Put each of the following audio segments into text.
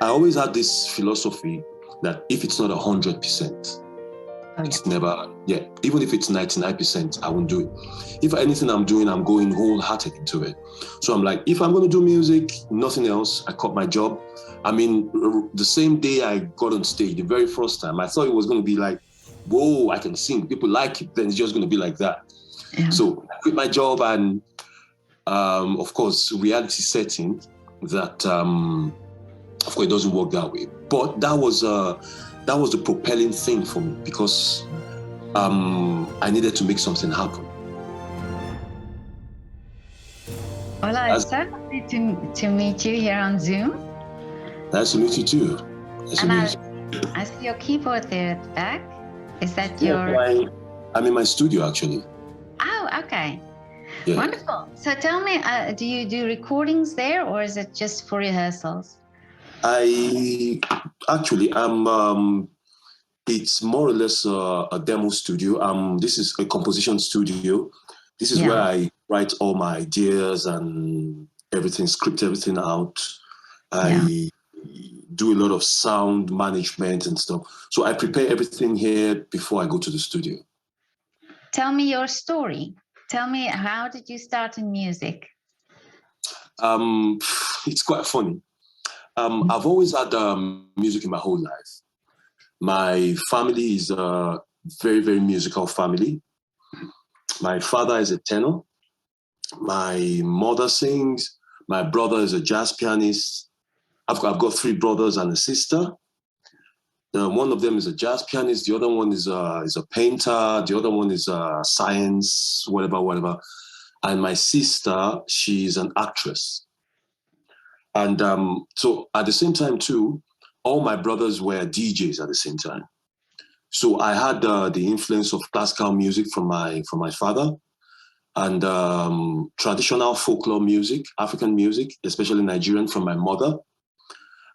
I always had this philosophy that if it's not 100%, it's never, even if it's 99%, I won't do it. If anything I'm doing, I'm going wholehearted into it. So I'm like, if I'm going to do music, nothing else, I cut my job. I mean, the same day I got on stage, the very first time, I thought it was going to be like, whoa, I can sing, people like it, then it's just going to be like that. Yeah. So I quit my job and, of course, reality setting that, of course, it doesn't work that way. But that was the propelling thing for me because I needed to make something happen. Ola, it's so lovely to meet you here on Zoom. Nice to meet you too. I see your keyboard there at the back. Is that your... I'm in my studio, actually. Oh, okay. Yeah. Wonderful. So tell me, do you do recordings there or is it just for rehearsals? It's more or less a demo studio. This is a composition studio. This is where I write all my ideas and everything, script everything out. I do a lot of sound management and stuff. So I prepare everything here before I go to the studio. Tell me your story. Tell me, how did you start in music? It's quite funny. I've always had music in my whole life. My family is a very, very musical family. My father is a tenor. My mother sings. My brother is a jazz pianist. I've got 3 brothers and a sister. One of them is a jazz pianist. The other one is a painter. The other one is science, whatever. And my sister, she's an actress. And so at the same time too, all my brothers were DJs at the same time. So I had the influence of classical music from my father and traditional folklore music, African music, especially Nigerian, from my mother.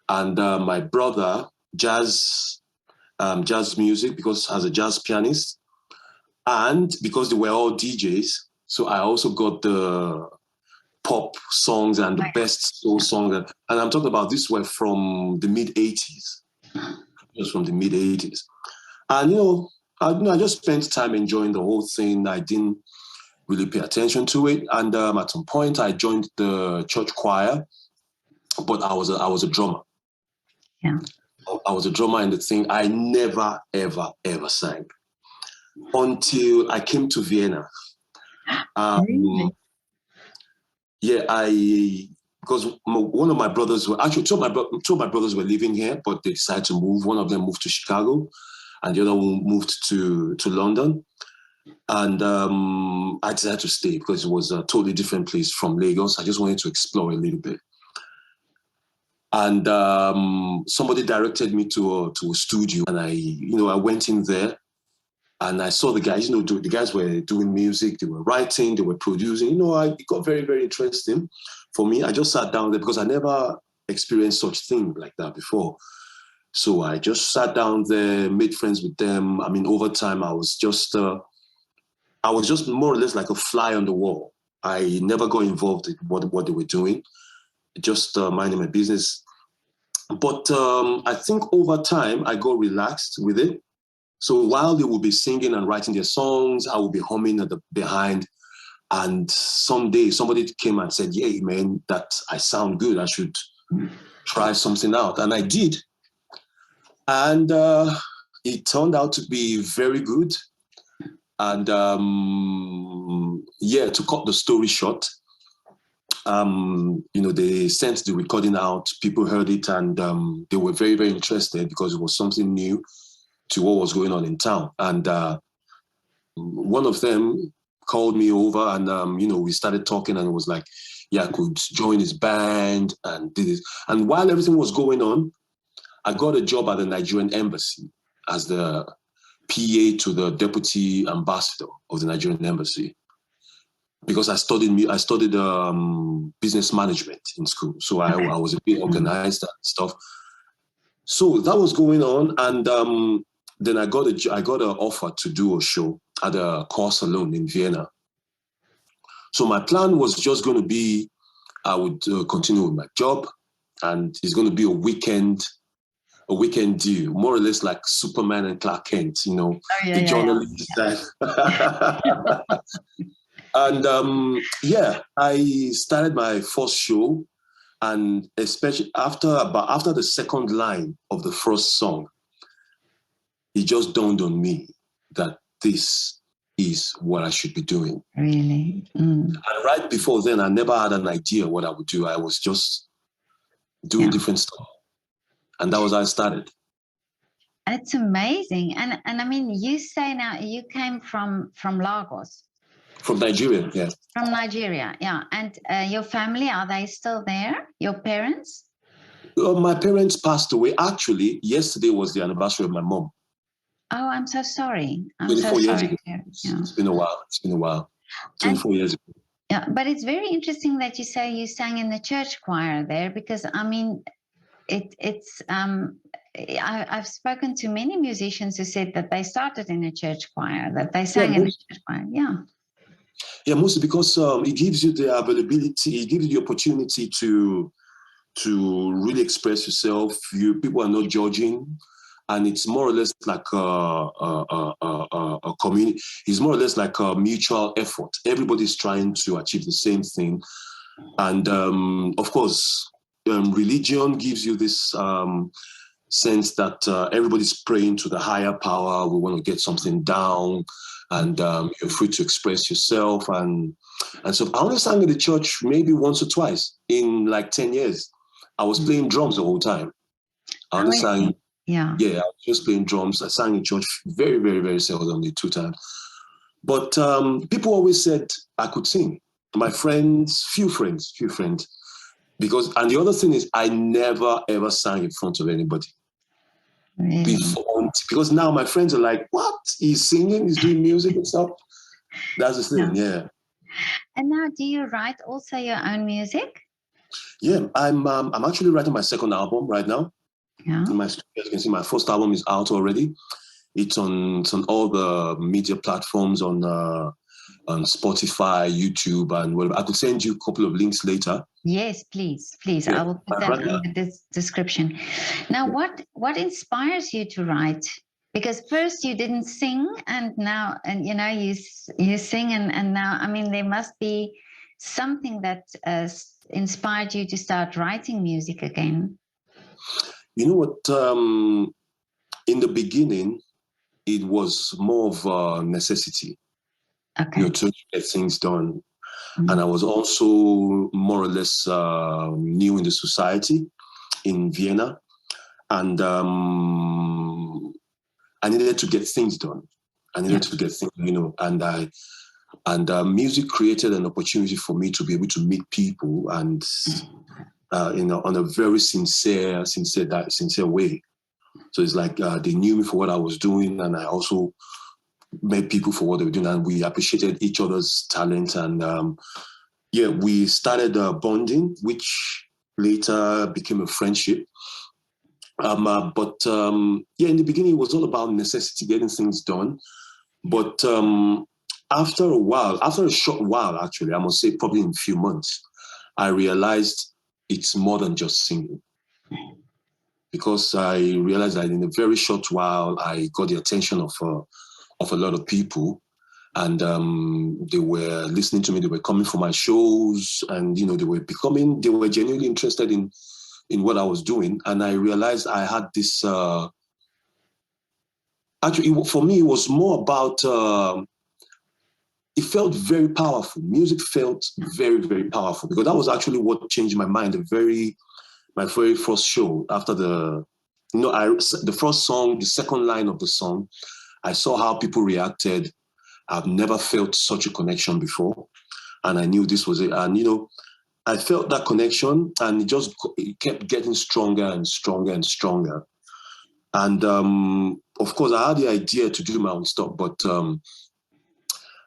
And my brother, jazz music, because as a jazz pianist. And because they were all DJs, so I also got the pop songs and the best soul songs. And I'm talking about this were from the mid-80s. Just from the mid-80s. And, I just spent time enjoying the whole thing. I didn't really pay attention to it. And at some point, I joined the church choir, but I was a drummer. Yeah. I was a drummer in the thing. I never, ever, ever sang until I came to Vienna. Really? Yeah, because one of my brothers were actually two of my brothers were living here, but they decided to move. One of them moved to Chicago, and the other one moved to London. And I decided to stay because it was a totally different place from Lagos. I just wanted to explore a little bit. And somebody directed me to a studio, and I went in there, and I saw the guys. The guys were doing music, they were writing, they were producing. It got very, very interesting for me. I just sat down there because I never experienced such thing like that before. So I just sat down there, made friends with them. I mean, over time, I was just more or less like a fly on the wall. I never got involved in what they were doing. Just minding my business. But I think over time, I got relaxed with it. So while they would be singing and writing their songs, I would be humming at the behind. And someday somebody came and said, "Yeah, man, that I sound good. I should try something out." And I did. And it turned out to be very good. And to cut the story short, they sent the recording out, people heard it, and they were very, very interested because it was something new to what was going on in town. And one of them called me over and, we started talking, and it was like, I could join his band and did it. And while everything was going on, I got a job at the Nigerian Embassy as the PA to the deputy ambassador of the Nigerian Embassy, because I studied business management in school. So I was a bit organized and stuff. So that was going on. And then I got an offer to do a show at a car salon in Vienna. So my plan was just going to be, I would continue with my job, and it's going to be a weekend deal, more or less like Superman and Clark Kent, you know, the journalist. And I started my first show, and especially after the second line of the first song, it just dawned on me that this is what I should be doing. Really? Mm. And right before then, I never had an idea what I would do. I was just doing different stuff. And that was how I started. It's amazing. And I mean, you say now you came from Lagos. From Nigeria, yeah. From Nigeria, yeah. And your family, are they still there? Your parents? My parents passed away. Actually, yesterday was the anniversary of my mom. Oh, I'm so sorry. 24 years ago. Yeah. It's been a while. 24 years ago. Yeah, but it's very interesting that you say you sang in the church choir there, because I mean, I've spoken to many musicians who said that they started in a church choir, that they sang in a church choir. Yeah. Yeah, mostly because it gives you the availability, it gives you the opportunity to really express yourself. People are not judging, and it's more or less like a community. It's more or less like a mutual effort. Everybody's trying to achieve the same thing, and of course, religion gives you this sense that everybody's praying to the higher power. We want to get something down, and you're free to express yourself. And so I only sang in the church maybe once or twice in like 10 years. I was playing drums the whole time. I only sang, I was just playing drums. I sang in church very, very, very seldomly, 2 times. But people always said I could sing. My friends, few friends. Because, and the other thing is, I never ever sang in front of anybody. Really? Because now my friends are like, what? He's singing, he's doing music and stuff. That's the thing, yeah. And now, do you write also your own music? Yeah, I'm actually writing my second album right now. Yeah. As you can see, my first album is out already. It's on all the media platforms, on Spotify, YouTube, and whatever. I could send you a couple of links later. Yes, please. Yeah. I will put that in the description. Now, what inspires you to write? Because first you didn't sing, and now, and you know, you sing, and now, I mean, there must be something that inspired you to start writing music again. You know what? In the beginning, it was more of a necessity. Okay. You know, to get things done. Mm-hmm. And I was also more or less new in the society in Vienna. And I needed to get things done. I needed to get things, you know, and music created an opportunity for me to be able to meet people, and you know, on a very sincere way. So it's like they knew me for what I was doing, and I also met people for what they were doing, and we appreciated each other's talent. And we started bonding, which later became a friendship. In the beginning, it was all about necessity, getting things done. But after a short while, actually, I must say probably in a few months, I realized it's more than just singing. Because I realized that in a very short while, I got the attention of a lot of people, and they were listening to me. They were coming for my shows, and you know, they were genuinely interested in what I was doing. And I realized I had this. Actually, for me, it was more about. It felt very powerful. Music felt very, very powerful, because that was actually what changed my mind. My very first show after the first song, the second line of the song, I saw how people reacted. I've never felt such a connection before, and I knew this was it. And you know, I felt that connection, and it kept getting stronger and stronger and stronger. And of course, I had the idea to do my own stuff, but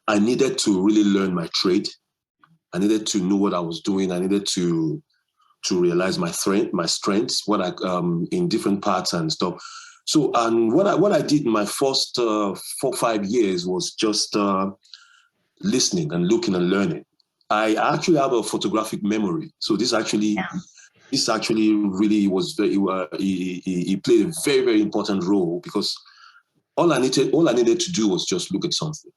I needed to really learn my trade. I needed to know what I was doing. I needed to realize my strengths, what I in different parts and stuff. So, and what I did in my first 4-5 years was just listening and looking and learning. I actually have a photographic memory, so this actually this actually really was very, he played a very, very important role, because all I needed to do was just look at something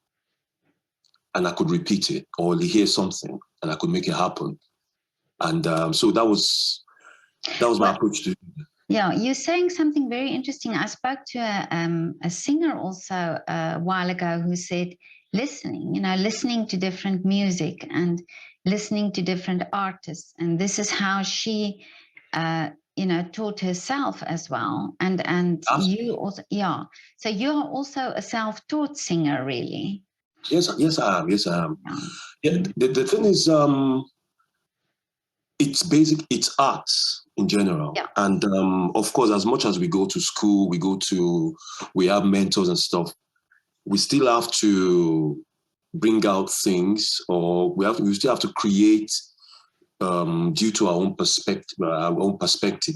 and I could repeat it, or hear something and I could make it happen. And so that was my approach to it. Yeah, you're saying something very interesting. I spoke to a singer also a while ago who said listening to different music and listening to different artists. And this is how she, taught herself as well. And you also, yeah. So you're also a self-taught singer, really. Yes, I am. Yes, I am. Yeah, the thing is, it's arts in general. Yeah. And of course, as much as we go to school, we have mentors and stuff, we still have to bring out things, or we still have to create due to our own perspective,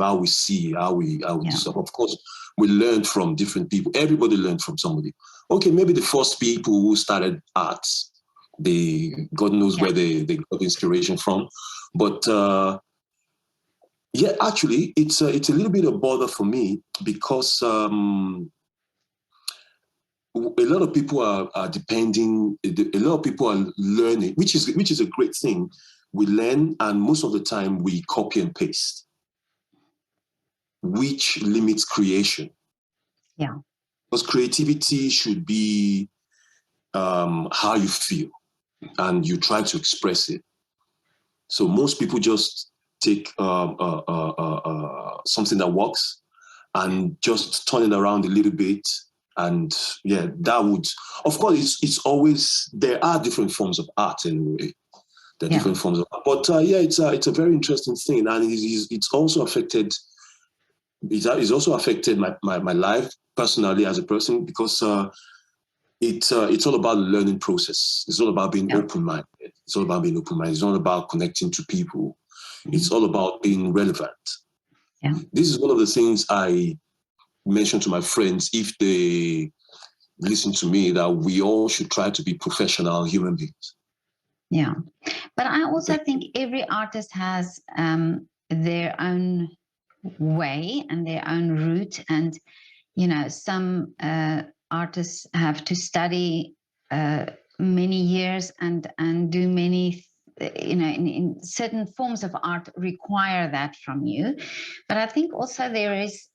how we see, how we so of course we learn from different people. Everybody learned from somebody. Okay, maybe the first people who started arts, God knows where they got inspiration from. But actually, it's a little bit of bother for me, because a lot of people are depending. A lot of people are learning, which is a great thing. We learn, and most of the time we copy and paste, which limits creation. Yeah, because creativity should be how you feel, and you try to express it. So most people just take something that works and just turn it around a little bit. And that would, of course, it's always, there are different forms of art anyway. There are different forms of art. But it's a very interesting thing. And it's also affected, it's also affected my life personally as a person, because it's all about the learning process. It's all about being open-minded. It's all about being open-minded. It's all about connecting to people. It's all about being relevant. Yeah. This is one of the things I mention to my friends, if they listen to me, that we all should try to be professional human beings. Yeah. But I also think every artist has their own way and their own route. And, some artists have to study many years and do many, in certain forms of art require that from you. But I think also there's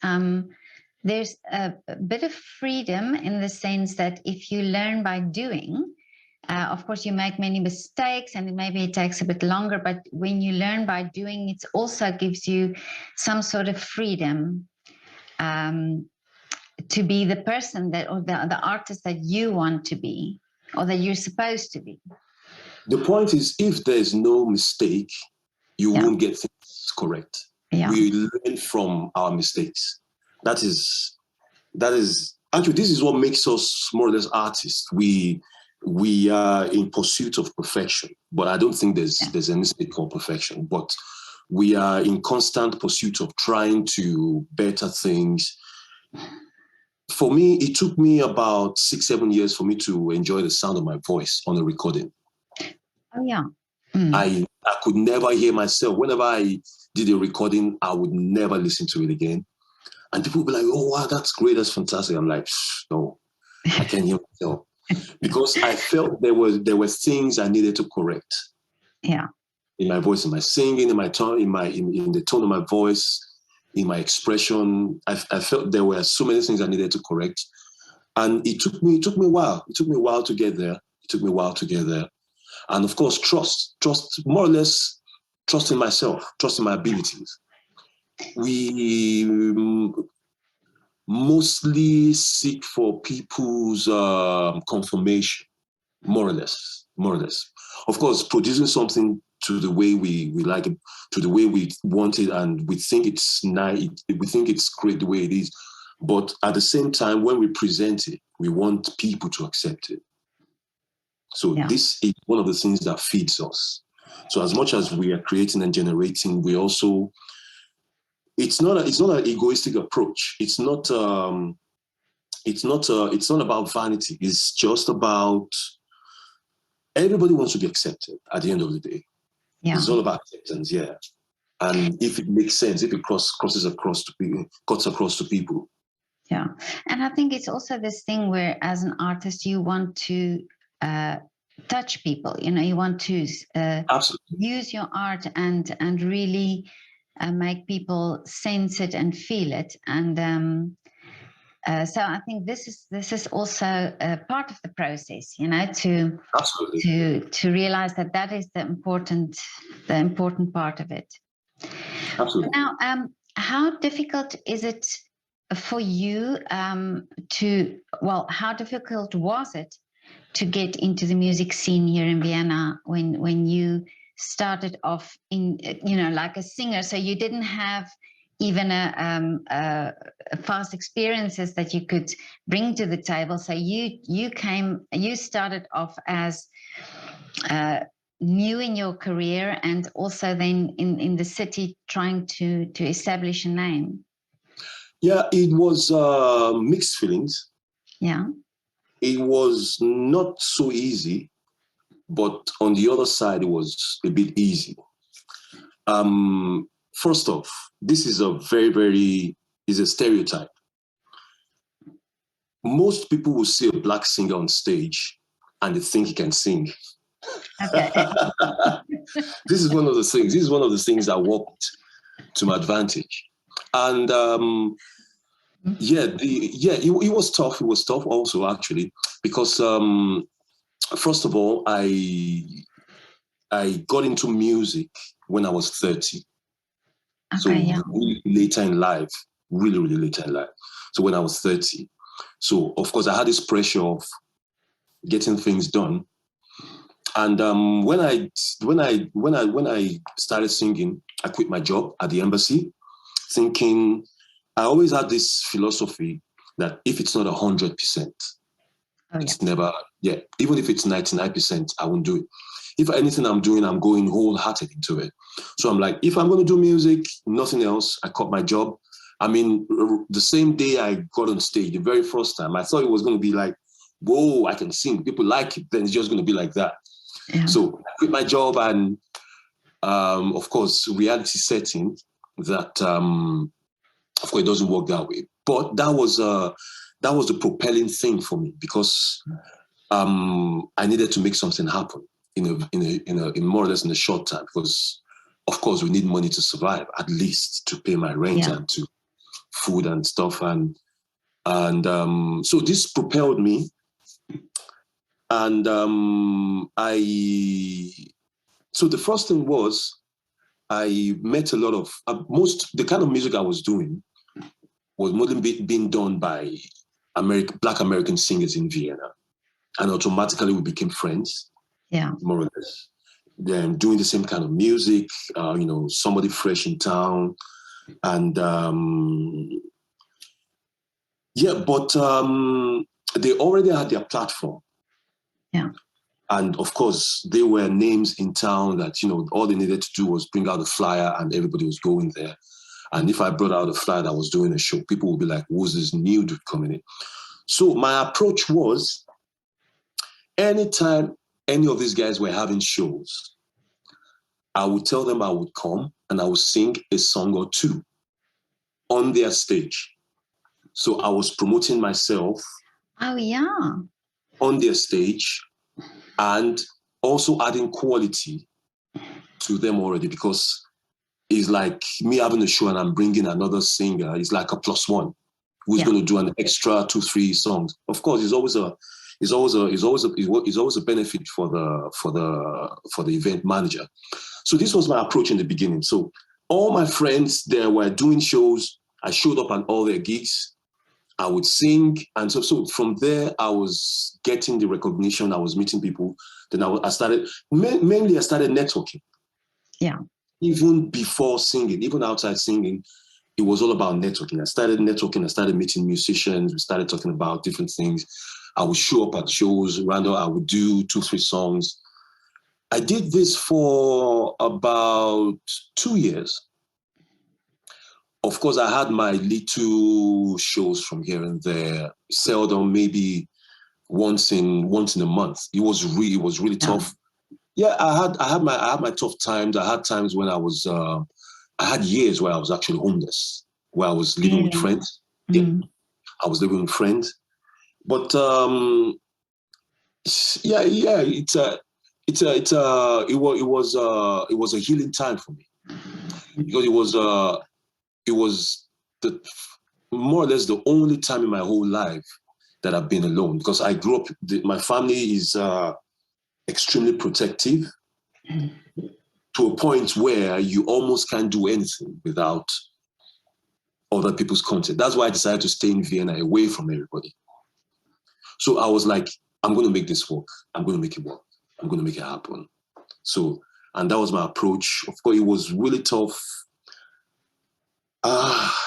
a bit of freedom, in the sense that if you learn by doing, of course, you make many mistakes and maybe it takes a bit longer, but when you learn by doing, it also gives you some sort of freedom to be the person that, or the artist that you want to be, or that you're supposed to be. The point is, if there's no mistake, you won't get things correct. Yeah. We learn from our mistakes. That is actually, this is what makes us more or less artists. We are in pursuit of perfection, but I don't think there's anything called perfection. But we are in constant pursuit of trying to better things. For me, it took me about 6-7 years for me to enjoy the sound of my voice on a recording. Oh yeah. I could never hear myself. Whenever I did a recording, I would never listen to it again. And people would be like, "Oh wow, that's great, that's fantastic." I'm like, no, I can't hear myself. Because I felt there were things I needed to correct. Yeah. In my voice, in my singing, in my tone, in the tone of my voice, in my expression. I felt there were so many things I needed to correct. And it took me a while. It took me a while to get there. And of course, trust, more or less, trust in myself, trust in my abilities. We mostly seek for people's confirmation, more or less. Of course, producing something to the way we like it, to the way we want it, and we think it's nice, we think it's great the way it is. But at the same time, when we present it, we want people to accept it. So this is one of the things that feeds us. So as much as we are creating and generating, we also, it's not an egoistic approach. It's not about vanity. It's just about, everybody wants to be accepted at the end of the day. Yeah. It's all about acceptance, yeah. and if it makes sense, if it cuts across to people. Yeah, and I think it's also this thing where, as an artist, you want to touch people. You want to use your art and really make people sense it and feel it. And so I think this is also a part of the process. To realize that is the important part of it. Absolutely. Now, how difficult is it for you how difficult was it to get into the music scene here in Vienna when you started off in, like a singer? So you didn't have even a past experiences that you could bring to the table. So you started off as new in your career, and also then in the city trying to establish a name. Yeah, it was mixed feelings. Yeah. It was not so easy, but on the other side, it was a bit easy. First off, this is is a stereotype. Most people will see a black singer on stage and they think he can sing. Okay. This is one of the things. This is one of the things that worked to my advantage. And it was tough. It was tough also, actually, because first of all, I got into music when I was 30. Okay, so yeah. really later in life, really later in life. So when I was 30, so of course I had this pressure of getting things done. And when I started singing, I quit my job at the embassy, thinking, I always had this philosophy that if it's not 100%, it's never, even if it's 99%, I won't do it. If anything I'm doing, I'm going wholehearted into it. So I'm like, if I'm going to do music, nothing else, I cut my job. I mean, the same day I got on stage, the very first time, I thought it was going to be like, whoa, I can sing. People like it. Then it's just going to be like that. Yeah. So I quit my job, and of course, reality setting that, of course, it doesn't work that way. But that was the propelling thing for me, because I needed to make something happen in more or less in a short time, because of course we need money to survive, at least to pay my rent and to food and stuff, and so this propelled me, and so the first thing was I met a lot of the kind of music I was doing was mostly being done by Black American singers in Vienna, and automatically we became friends. Yeah, more or less. Then doing the same kind of music, somebody fresh in town, and but they already had their platform. Yeah, and of course they were names in town that all they needed to do was bring out a flyer, and everybody was going there. And if I brought out a flyer that was doing a show, people would be like, "Who's this new dude coming in?" So my approach was, anytime any of these guys were having shows, I would tell them I would come and I would sing a song or two on their stage. So I was promoting myself. Oh, yeah. On their stage, and also adding quality to them already, because it's like me having a show and I'm bringing another singer. It's like a +1 who's going to do an extra 2-3 songs. Of course, it's always a benefit for the event manager. So this was my approach in the beginning. So all my friends there were doing shows. I showed up at all their gigs. I would sing, and so from there I was getting the recognition. I was meeting people. Then I started mainly networking. Yeah. Even before singing, even outside singing, it was all about networking. I started networking. I started meeting musicians. We started talking about different things. I would show up at shows. Random. I would do 2-3 songs. I did this for about 2 years. Of course, I had my little shows from here and there, seldom, maybe once in a month. It was really tough. Yeah, I had my tough times. I had times when I was I had years where I was actually homeless, where I was living with friends. Mm. Yeah, I was living with friends. But it was a healing time for me, because it was the more or less the only time in my whole life that I've been alone, because I grew up. My family is extremely protective, to a point where you almost can't do anything without other people's consent. That's why I decided to stay in Vienna, away from everybody. So I was like, I'm going to make this work. I'm going to make it work. I'm going to make it happen. So, and that was my approach. Of course, it was really tough.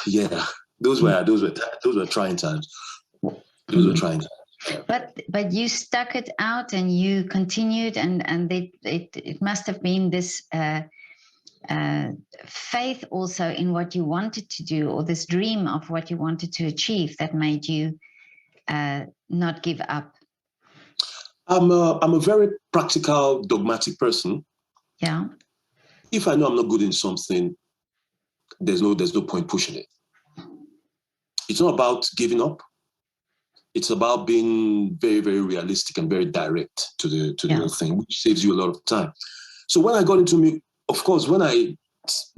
Yeah, those were trying times. Those were trying times. But you stuck it out and you continued, and it must have been this faith also in what you wanted to do, or this dream of what you wanted to achieve, that made you not give up. I'm a very practical, dogmatic person. Yeah. If I know I'm not good in something, there's no point pushing it. It's not about giving up. It's about being very, very realistic and very direct to the whole thing, which saves you a lot of time. So when I got into me, of course, when I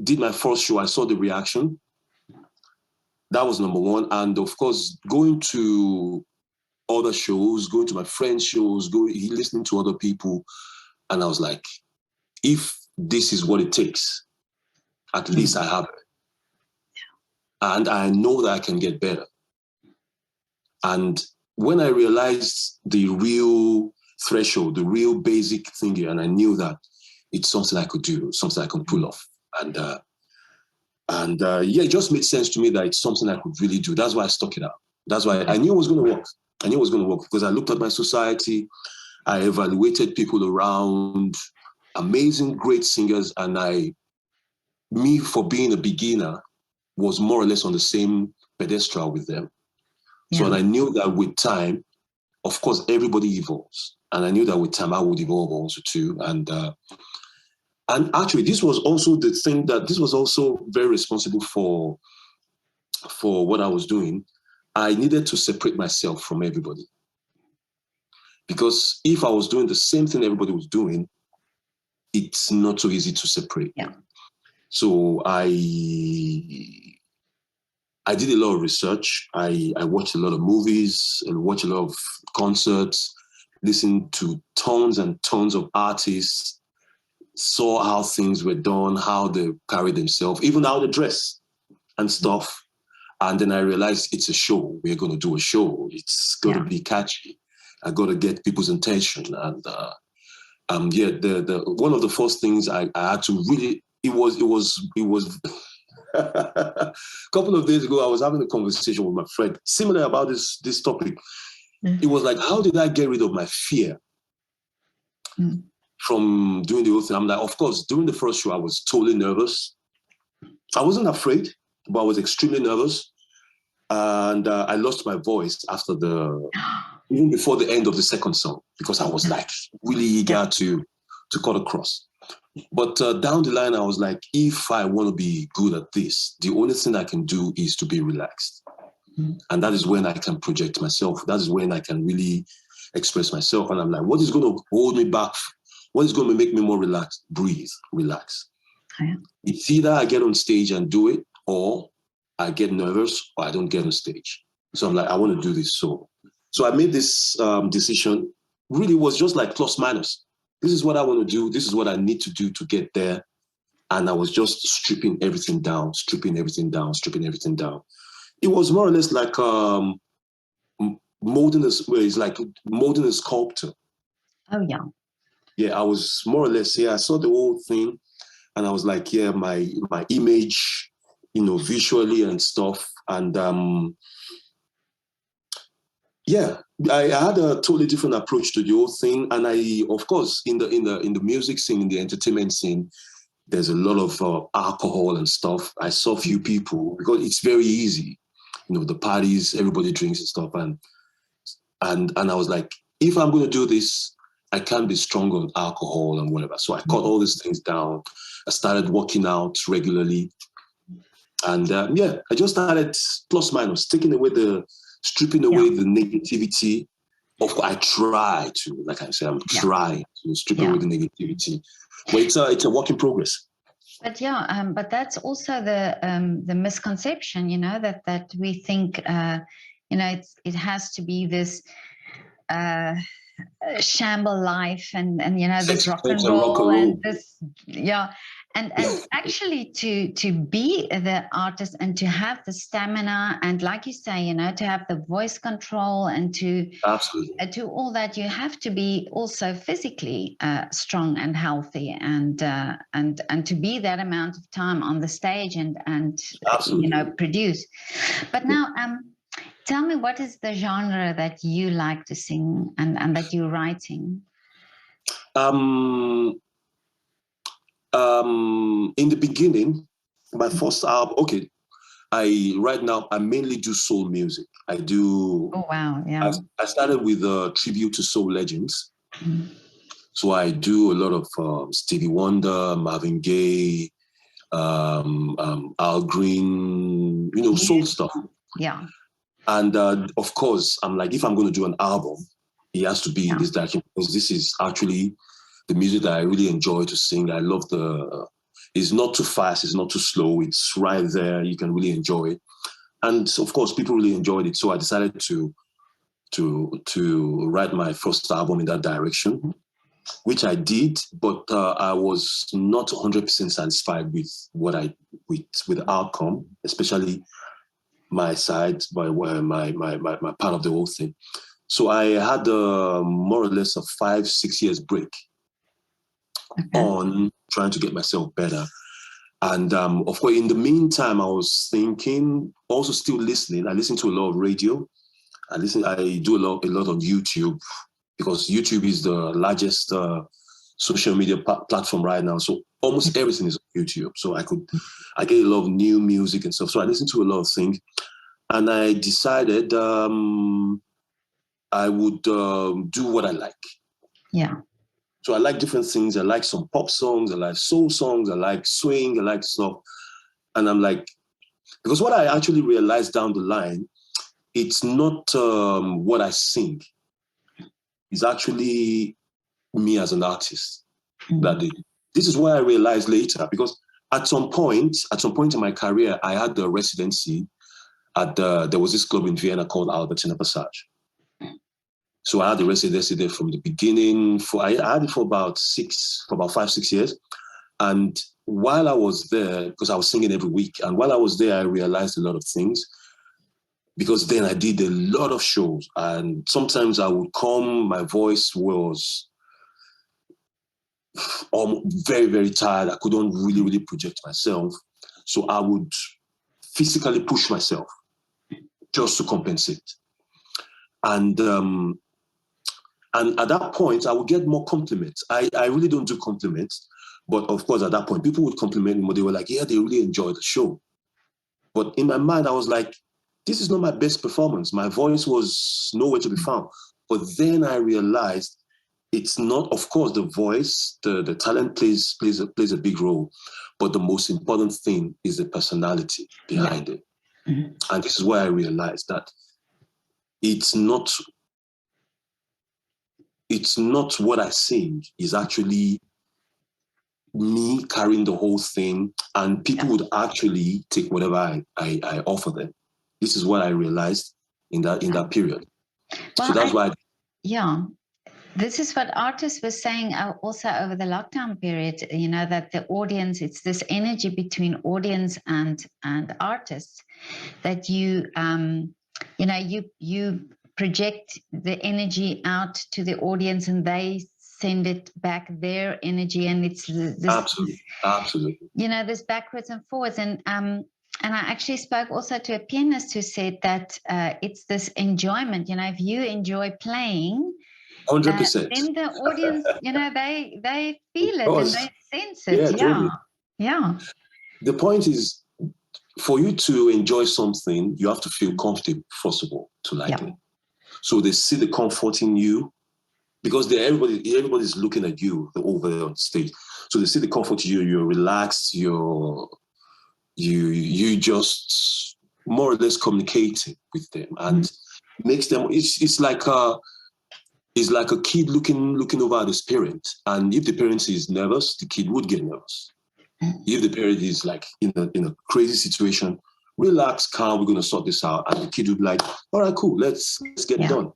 did my first show, I saw the reaction. That was number one. And of course, going to other shows, going to my friends' shows, listening to other people. And I was like, if this is what it takes, at least I have it. And I know that I can get better. And when I realized the real threshold, the real basic thing here, and I knew that it's something I could do, something I can pull off. And it just made sense to me that it's something I could really do. That's why I stuck it out. That's why I knew it was going to work. I knew it was going to work because I looked at my society, I evaluated people around, amazing, great singers, and me, for being a beginner, was more or less on the same pedestal with them. So, and I knew that with time, of course, everybody evolves. And I knew that with time, I would evolve also too. And actually, this was also the thing that this was also very responsible for what I was doing. I needed to separate myself from everybody. Because if I was doing the same thing everybody was doing, it's not so easy to separate. Yeah. So I did a lot of research. I watched a lot of movies and watched a lot of concerts, listened to tons and tons of artists, saw how things were done, how they carried themselves, even how they dress and stuff. And then I realized it's a show. We're going to do a show. It's going to be catchy. I got to get people's attention. And the one of the first things I had to really, it was a couple of days ago, I was having a conversation with my friend, similar about this topic. It was like, how did I get rid of my fear from doing the whole thing? I'm like, of course, during the first show, I was totally nervous. I wasn't afraid, but I was extremely nervous. And I lost my voice even before the end of the second song, because I was like really eager to cut across. But down the line, I was like, if I want to be good at this, the only thing I can do is to be relaxed. And that is when I can project myself. That is when I can really express myself. And I'm like, what is going to hold me back? What is going to make me more relaxed? Breathe, relax. It's either I get on stage and do it, or I get nervous, or I don't get on stage. So I'm like, I want to do this. So I made this decision. Really was just like plus minus. This is what I want to do. This is what I need to do to get there. And I was just stripping everything down. It was more or less like molding a sculptor. Oh, yeah. Yeah, I was more or less, I saw the whole thing and I was like, my image, visually and stuff. And I had a totally different approach to the whole thing. And I, of course, in the music scene, in the entertainment scene, there's a lot of alcohol and stuff. I saw few people, because it's very easy, the parties, everybody drinks and stuff. And I was like, if I'm going to do this, I can't be strong on alcohol and whatever. So I cut all these things down. I started working out regularly. And I just started plus minus, stripping away the negativity. Of course, I try to, like I said, I'm trying to strip away the negativity. But it's a work in progress. But but that's also the misconception, that we think, it has to be this shamble life and this rock and roll and this and actually to be the artist and to have the stamina and, like you say, to have the voice control and to do all that, you have to be also physically strong and healthy and to be that amount of time on the stage and produce. But now tell me, what is the genre that you like to sing and that you're writing? In the beginning, my first album, right now I mainly do soul music. I do. Oh wow! Yeah. I started with a tribute to soul legends. So I do a lot of Stevie Wonder, Marvin Gaye, Al Green, soul stuff. Yeah. And of course, I'm like, if I'm going to do an album, it has to be in this direction, because this is actually the music that I really enjoy to sing. I love it's not too fast, it's not too slow, it's right there, you can really enjoy it. And of course, people really enjoyed it. So I decided to write my first album in that direction, which I did, but I was not 100% satisfied with with the outcome, especially my side, my part of the whole thing. So I had more or less a 5-6 years break on trying to get myself better. And of course, in the meantime, I was thinking, also still listening. I listen to a lot of radio. I do a lot on YouTube, because YouTube is the largest social media platform right now. So almost everything is on YouTube. So I get a lot of new music and stuff. So I listen to a lot of things. And I decided I would do what I like. Yeah. So I like different things. I like some pop songs. I like soul songs. I like swing. I like stuff. And I'm like, because what I actually realized down the line, it's not what I sing. It's actually me as an artist. This is what I realized later, because at some point in my career, I had the residency there was this club in Vienna called Albertina Passage. So I had the residency there from the beginning. I had it for about 5-6 years. And while I was there, because I was singing every week, and while I was there, I realized a lot of things. Because then I did a lot of shows, and sometimes I would come, my voice was very, very tired. I couldn't really, really project myself. So I would physically push myself just to compensate. And at that point, I would get more compliments. I really don't do compliments, but of course, at that point, people would compliment me. They were like, yeah, they really enjoyed the show. But in my mind, I was like, this is not my best performance. My voice was nowhere to be found. But then I realized it's not, of course, the voice, the talent plays a big role, but the most important thing is the personality behind it. Mm-hmm. And this is why I realized that it's not what I sing, is actually me carrying the whole thing, and people would actually take whatever I offer them. This is what I realized in that period. Well, so that's why. This is what artists were saying also over the lockdown period, that the audience, it's this energy between audience and artists, that you project the energy out to the audience and they send it back, their energy, and it's this absolutely this backwards and forwards. And I actually spoke also to a pianist who said that it's this enjoyment. If you enjoy playing, 100%. Then the audience, they feel it and they sense it. Yeah. The point is, for you to enjoy something, you have to feel comfortable, first of all, to like it. So they see the comfort in you, because everybody's looking at you over there on stage. So they see the comfort you're relaxed, you just more or less communicating with them, and makes them, it's like a kid looking over at his parent. And if the parent is nervous, the kid would get nervous. If the parent is like in a crazy situation, relax, calm, we're going to sort this out. And the kid would be like, all right, cool, let's get it done.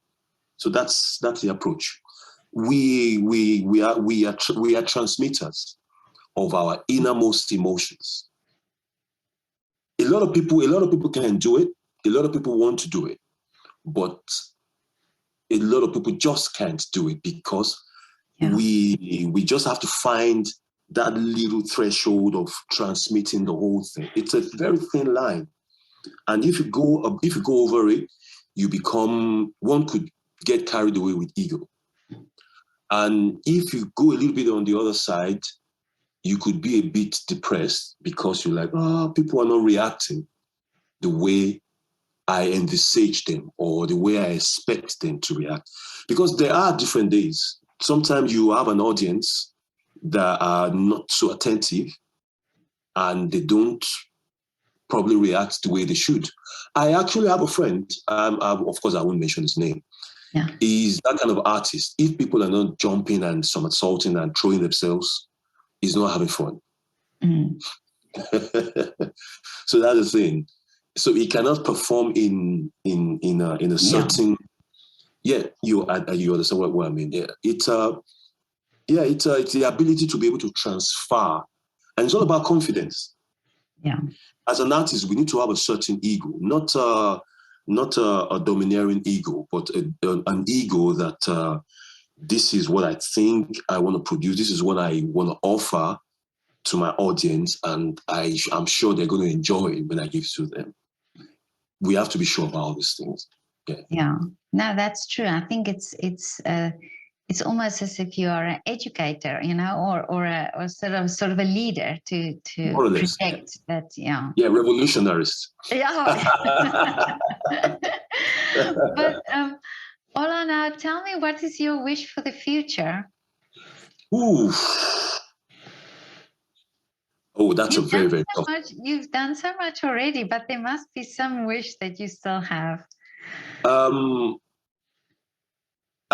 So that's the approach. We are transmitters of our innermost emotions. A lot of people can do it. A lot of people want to do it, but a lot of people just can't do it because we just have to find that little threshold of transmitting the whole thing. It's a very thin line, and if you go over it, one could get carried away with ego. And if you go a little bit on the other side, you could be a bit depressed because you're like, people are not reacting the way I envisage them or the way I expect them to react. Because there are different days. Sometimes you have an audience that are not so attentive and they don't probably react the way they should. I actually have a friend, of course I won't mention his name. Yeah. He's that kind of artist. If people are not jumping and somersaulting and throwing themselves, he's not having fun. So that's the thing. So he cannot perform in a certain. You understand what I mean? Yeah, it's the ability to be able to transfer, and it's all about confidence. Yeah. As an artist, we need to have a certain ego, not a domineering ego, but an ego that this is what I think I want to produce. This is what I want to offer to my audience, and I'm sure they're going to enjoy it when I give it to them. We have to be sure about all these things. Yeah. No, that's true. I think it's almost as if you are an educator, or sort of a leader to protect that. Yeah. Yeah, revolutionaries. Yeah. But Ola, now tell me, what is your wish for the future? Ooh. Oh, that's a very, very tough. You've done so much already, but there must be some wish that you still have. I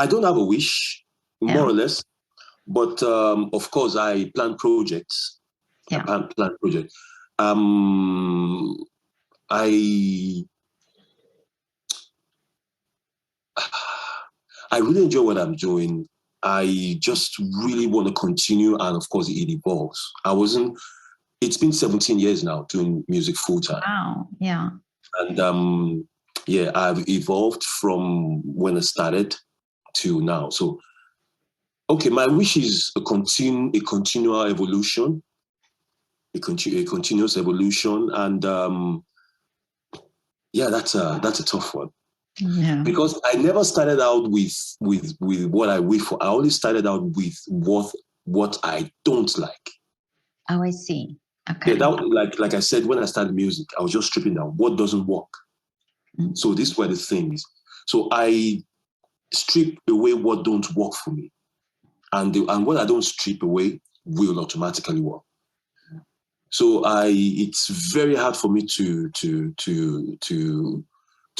don't have a wish, more or less, but of course I plan projects. Yeah. I plan projects. I really enjoy what I'm doing. I just really want to continue, and of course it evolves. It's been 17 years now doing music full time. Wow, yeah. And I've evolved from when I started to now. So, okay, my wish is a continual evolution, a continuous evolution, and that's a tough one. Yeah. Because I never started out with what I wish for. I only started out with what I don't like. Oh, I see. Okay. Yeah, like I said, when I started music, I was just stripping down what doesn't work. So these were the things. So I strip away what don't work for me, and what I don't strip away will automatically work. So it's very hard for me to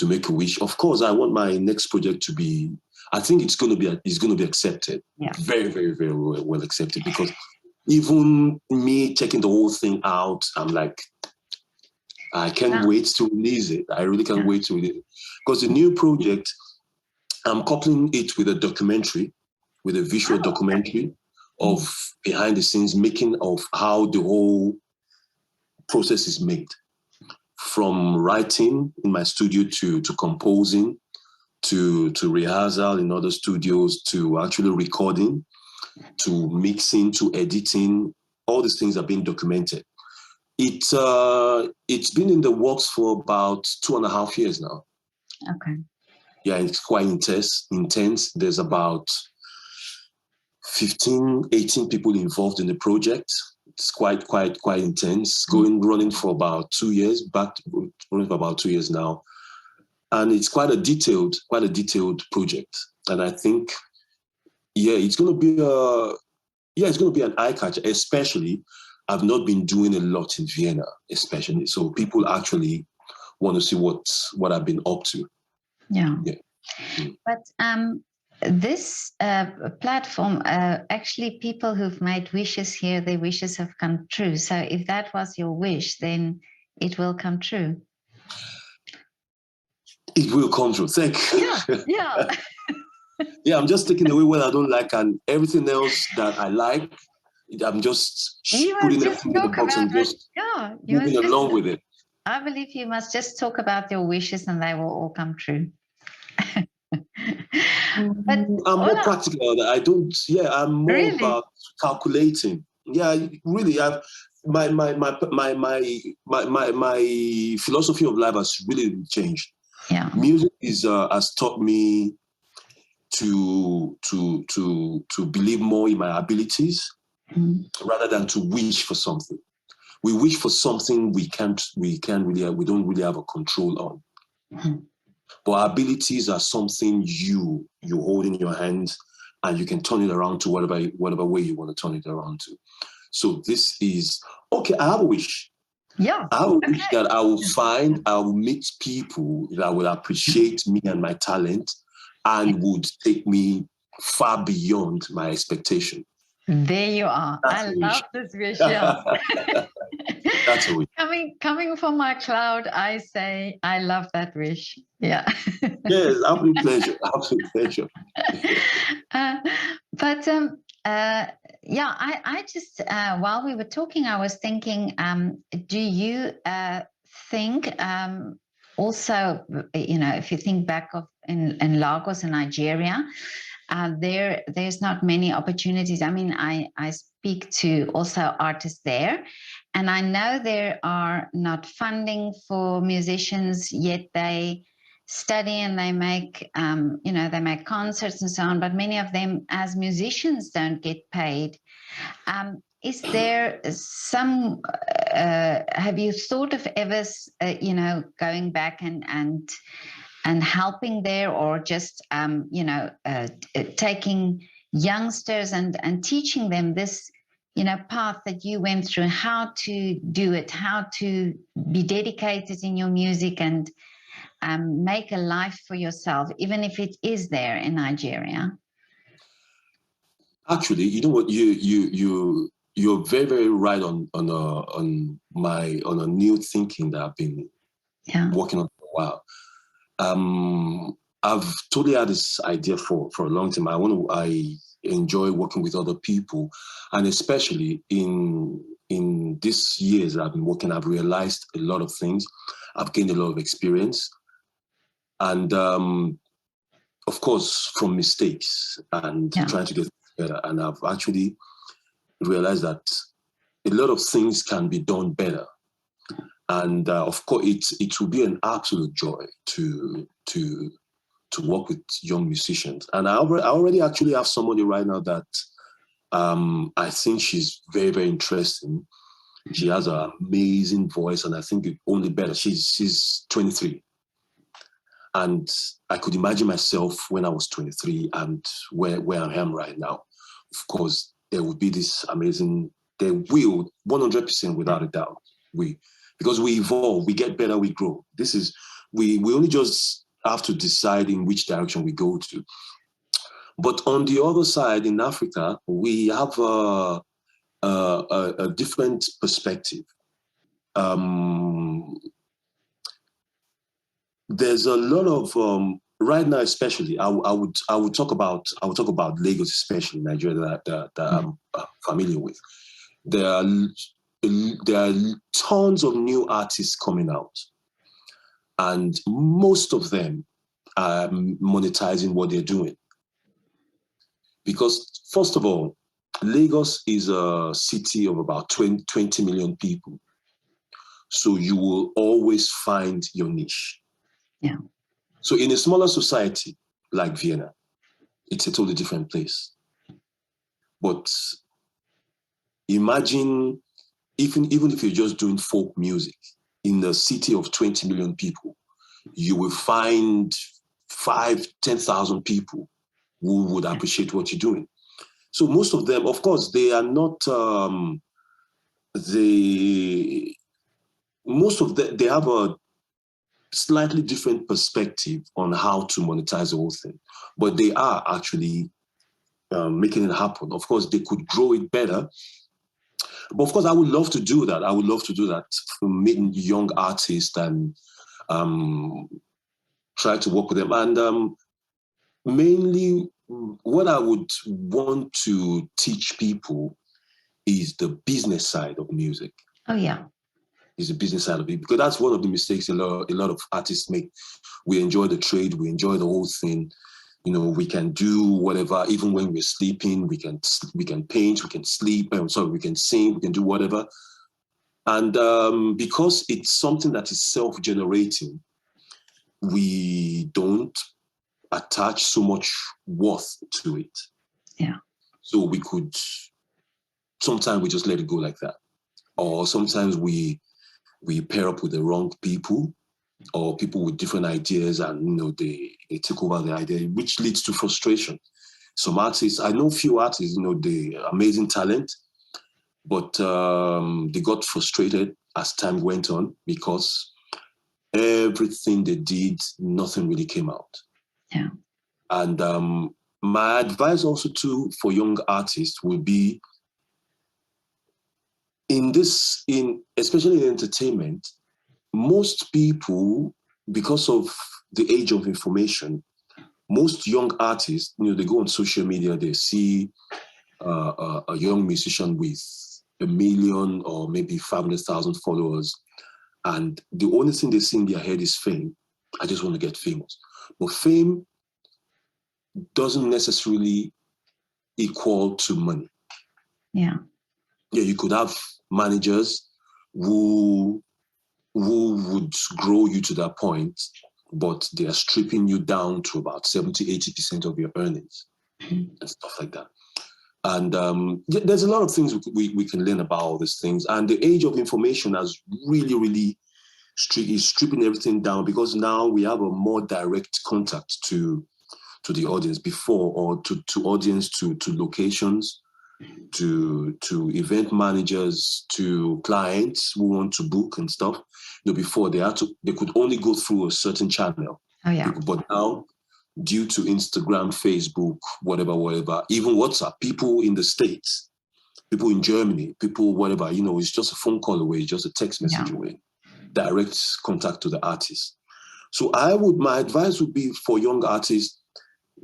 make a wish. Of course, I want my next project to be. I think it's going to be accepted. Yeah. Very, very, very well accepted, because even me checking the whole thing out, I'm like, I can't wait to release it. I really can't wait to release it. Because the new project, I'm coupling it with a documentary, with a visual documentary of behind the scenes making of how the whole process is made. From writing in my studio to composing, to rehearsal in other studios, to actually recording, to mixing, to editing. All these things are being documented. It's been in the works for about 2.5 years now. Okay. Yeah, it's quite intense. There's about 15, 18 people involved in the project. It's quite intense. Running for about 2 years, running for about 2 years now. And it's quite a detailed project. And I think yeah, it's going to be it's going to be an eye catcher. Especially, I've not been doing a lot in Vienna, especially, so people actually want to see what I've been up to. Yeah. Yeah. Mm. But this platform, actually, people who've made wishes here, their wishes have come true. So if that was your wish, then it will come true. It will come true. Thank you. Yeah. Yeah, I'm just taking away what I don't like, and everything else that I like, I'm just putting everything in the box and just moving along with it. I believe you must just talk about your wishes and they will all come true. But I'm more practical. I don't. Yeah, I'm more really? about calculating. Yeah, really. My philosophy of life has really changed. Yeah. Music has taught me to believe more in my abilities rather than to wish for something. We wish for something we don't really have a control on. But our abilities are something you hold in your hands, and you can turn it around to whatever way you want to turn it around to. So this is okay. I have a wish. Yeah. I have a wish that I will meet people that will appreciate me and my talent and would take me far beyond my expectation. There you are. I love this wish. Yeah. That's a wish. Coming from my cloud, I say I love that wish. Yeah. Yes, absolute pleasure. Absolute pleasure. But yeah, I just while we were talking, I was thinking, do you think also, if you think back in Lagos in Nigeria, there's not many opportunities. I mean, I speak to also artists there, and I know there are not funding for musicians, yet they study and they make they make concerts and so on, but many of them as musicians don't get paid. Is there some have you thought of ever going back and helping there, or just taking youngsters and teaching them this path that you went through, how to do it, how to be dedicated in your music and make a life for yourself, even if it is there in Nigeria? Actually, you know what, you're very, very right on a new thinking that I've been working on for a while. I've totally had this idea for a long time. I enjoy working with other people, and especially in these years that I've been working, I've realized a lot of things. I've gained a lot of experience, and of course, from mistakes and trying to get better. And I've actually realized that a lot of things can be done better. And of course, it will be an absolute joy to work with young musicians. And I already actually have somebody right now that I think she's very, very interesting. She has an amazing voice, and I think it only better. She's 23. And I could imagine myself when I was 23 and where I am right now. Of course, there would be this amazing, there will, 100% without a doubt. Because we evolve, we get better, we grow. We only just have to decide in which direction we go to. But on the other side, in Africa, we have a different perspective. There's a lot of right now, especially. I would talk about Lagos, especially Nigeria, that I'm familiar with. There are tons of new artists coming out, and most of them are monetizing what they're doing. Because first of all, Lagos is a city of about 20 million people, so you will always find your niche. Yeah. So in a smaller society like Vienna, it's a totally different place. But imagine, even if you're just doing folk music, in a city of 20 million people, you will find 5,000-10,000 people who would appreciate what you're doing. So most of them, of course, they are not, most of them, they have a slightly different perspective on how to monetize the whole thing, but they are actually making it happen. Of course, they could grow it better. But of course, I would love to do that. I would love to do that, meeting young artists and try to work with them. And mainly what I would want to teach people is the business side of music. Oh, yeah. Is the business side of it, because that's one of the mistakes a lot of artists make. We enjoy the trade, we enjoy the whole thing. You know, we can do whatever, even when we're sleeping. We can paint, we can sleep. We can sing, we can do whatever. And because it's something that is self-generating, we don't attach so much worth to it. Yeah. So we could, sometimes we just let it go like that. Or sometimes we pair up with the wrong people, or people with different ideas, and you know, they take over the idea, which leads to frustration. Some artists, I know few artists, you know, they amazing talent, but they got frustrated as time went on because everything they did, nothing really came out. Yeah. And my advice also too for young artists would be, especially in entertainment, most people, because of the age of information, most young artists, you know, they go on social media, they see a young musician with 1 million or maybe 500,000 followers, and the only thing they see in their head is fame. I just want to get famous. But fame doesn't necessarily equal to money. Yeah. Yeah, you could have managers who would grow you to that point, but they are stripping you down to about 70-80% of your earnings and stuff like that. And there's a lot of things we can learn about all these things. And the age of information has really is stripping everything down, because now we have a more direct contact to the audience before, or to audience, to locations, to event managers, to clients who want to book and stuff. You know, before they could only go through a certain channel. Oh, yeah. But now, due to Instagram, Facebook, whatever, even WhatsApp, people in the States, people in Germany, people whatever, you know, it's just a phone call away, just a text message away, direct contact to the artist. So my advice would be for young artists,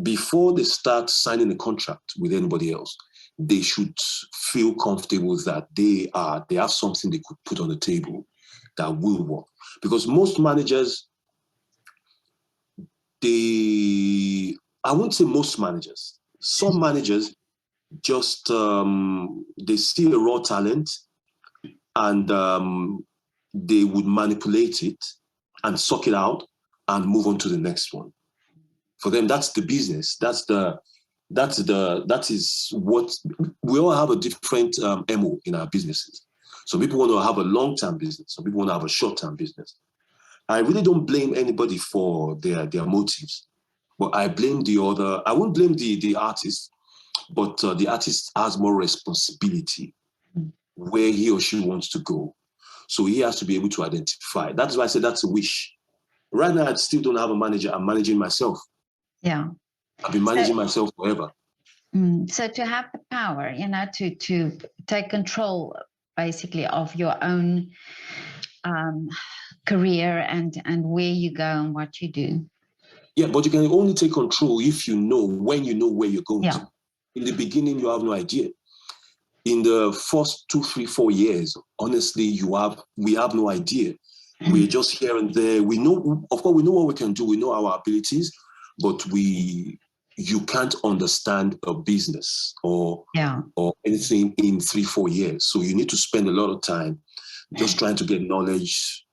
before they start signing a contract with anybody else, they should feel comfortable that they have something they could put on the table that will work. Because most managers, I won't say most managers, some managers just, they see a raw talent, and they would manipulate it and suck it out and move on to the next one. For them, that's the business. That is what we all have, a different MO in our businesses. Some people want to have a long-term business. Some people want to have a short-term business. I really don't blame anybody for their motives, but I blame I won't blame the artist, but the artist has more responsibility where he or she wants to go. So he has to be able to identify. That's why I said that's a wish. Right now, I still don't have a manager. I'm managing myself. Yeah. I've been managing myself forever. So to have the power, you know, to take control basically of your own career and where you go and what you do. Yeah, but you can only take control if you know where you're going to. In the beginning, you have no idea. In the first 2, 3, 4 years, honestly, we have no idea. We're just here and there. We know, of course, we know what we can do. We know our abilities, but you can't understand a business or anything in 3, 4 years. So you need to spend a lot of time just trying to get knowledge,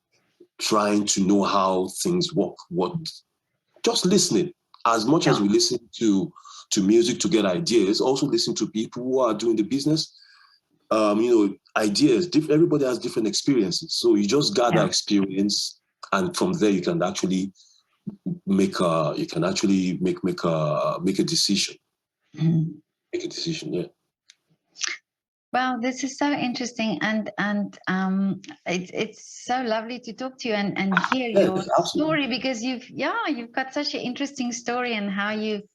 trying to know how things work. Just listening. As much as we listen to music to get ideas, also listen to people who are doing the business. You know, ideas. Everybody has different experiences, so you just gather experience, and from there you can actually make a decision. Mm. Make a decision, yeah. Well, this is so interesting, and it's so lovely to talk to you and hear your story, because you've got such an interesting story and how you've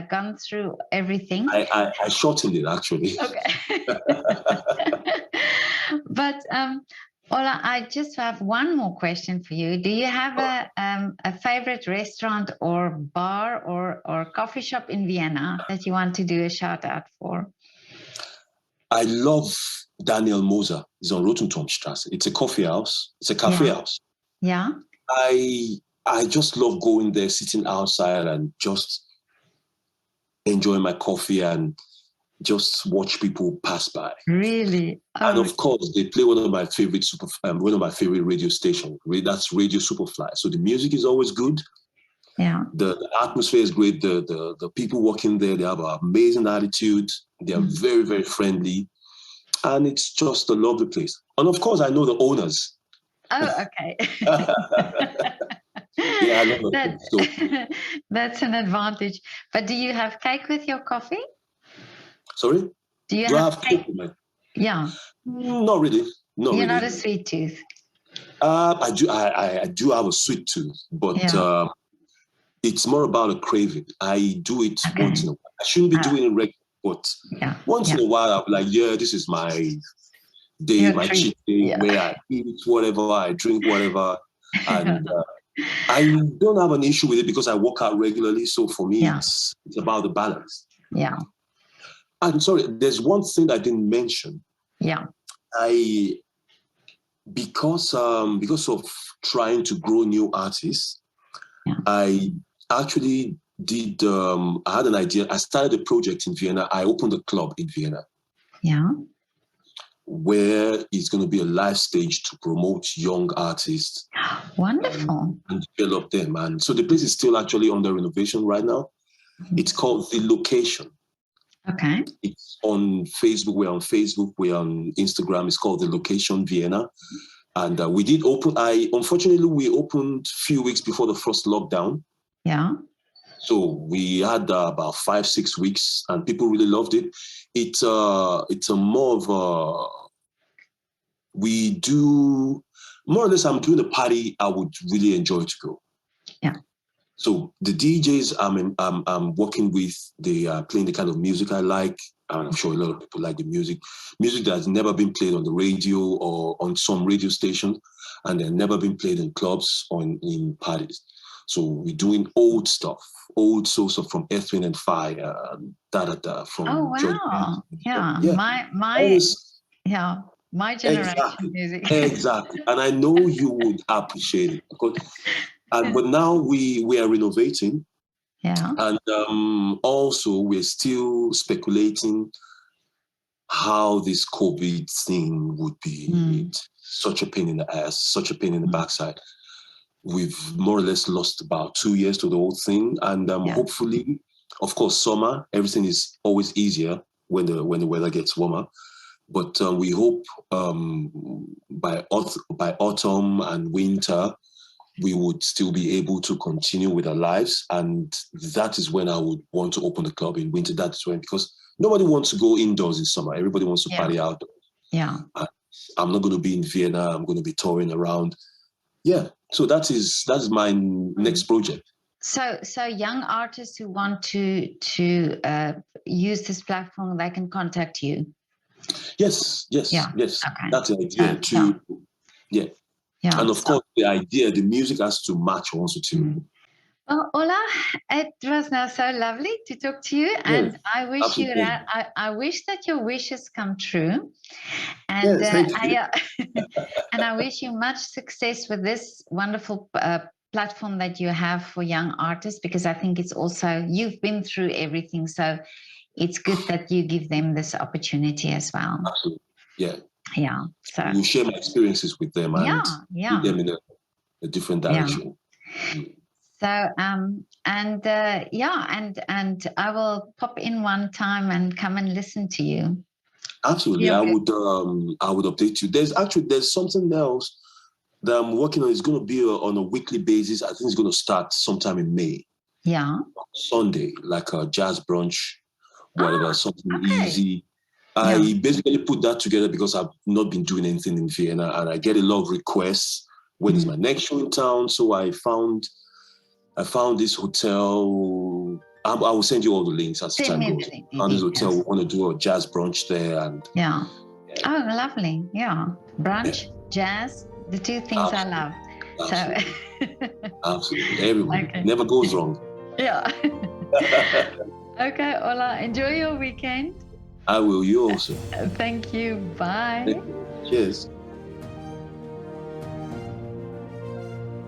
gone through everything. I shortened it, actually. Okay. But Ola, I just have one more question for you. Do you have a favorite restaurant or bar or coffee shop in Vienna that you want to do a shout out for? I love Daniel Moser. He's on Rotenturmstrasse. It's a coffee house. It's a cafe house. Yeah. I just love going there, sitting outside and just enjoying my coffee and just watch people pass by. Really? Oh. And of course, they play one of my favorite radio stations. That's Radio Superfly. So the music is always good. Yeah. The atmosphere is great. The people working there, they have an amazing attitude. They are very, very friendly. And it's just a lovely place. And of course, I know the owners. Oh, okay. Yeah, I know that. So. That's an advantage. But do you have cake with your coffee? Sorry? Do you I have have cake? with my... Yeah. Not really. You're not a sweet tooth. I do have a sweet tooth, but it's more about a craving. I do it once in a while. I shouldn't be doing it regularly, but once in a while, I'm like, this is my day, my cheat day, where I eat whatever, I drink whatever. And I don't have an issue with it because I work out regularly. So for me, it's about the balance. Yeah. I'm sorry, there's one thing I didn't mention. Yeah. Because of trying to grow new artists, I actually did, I had an idea. I started a project in Vienna. I opened a club in Vienna. Yeah. Where it's going to be a live stage to promote young artists. Wonderful. And develop them. And so the place is still actually under renovation right now. It's called The Location. Okay. It's on Facebook. We're on Facebook. We're on Instagram. It's called The Location Vienna. And we did open. Unfortunately, we opened a few weeks before the first lockdown. Yeah. So we had about 5-6 weeks, and people really loved it. It's a more of a, we do more or less. I'm doing a party I would really enjoy to go. Yeah. So the DJs I'm working with, they are playing the kind of music I like. And I'm sure a lot of people like the music that has never been played on the radio or on some radio station, and they've never been played in clubs or in parties. So we're doing old stuff, old source of from Earth, Wind and Fire, from. Oh wow! George. Yeah, my generation music. Exactly, and I know you would appreciate it because. But now we are renovating. Yeah. And also we're still speculating how this COVID thing would be. It's such a pain in the ass, such a pain in the backside. We've more or less lost about 2 years to the whole thing. And hopefully, of course, summer, everything is always easier when the weather gets warmer. But we hope by autumn and winter, we would still be able to continue with our lives. And that is when I would want to open the club in winter. That's when, because nobody wants to go indoors in summer. Everybody wants to party outdoors. Yeah. I'm not going to be in Vienna. I'm going to be touring around. Yeah. So that is my next project. So young artists who want to use this platform, they can contact you. Yes. Yeah. Okay. That's the idea Yeah. And of course, the music has to match also too. Well, Ola, it was now so lovely to talk to you, and I wish I wish that your wishes come true, and and I wish you much success with this wonderful platform that you have for young artists, because I think it's also, you've been through everything, so it's good that you give them this opportunity as well. Absolutely, yeah. Yeah. So you share my experiences with them and lead them in a different direction. Yeah. So and I will pop in one time and come and listen to you. Absolutely, I would update you. There's something else that I'm working on is going to be on a weekly basis. I think it's going to start sometime in May. Yeah. Sunday, like a jazz brunch, whatever, something easy. I basically put that together because I've not been doing anything in Vienna, and I get a lot of requests. When is my next show in town? So I found this hotel. I will send you all the links as time goes. Found this hotel. We want to do a jazz brunch there, and oh, lovely. Yeah, brunch, jazz, the two things I love. Absolutely. Absolutely. Everyone never goes wrong. Yeah. Okay, Ola, enjoy your weekend. I will. You also. Thank you. Bye. Cheers.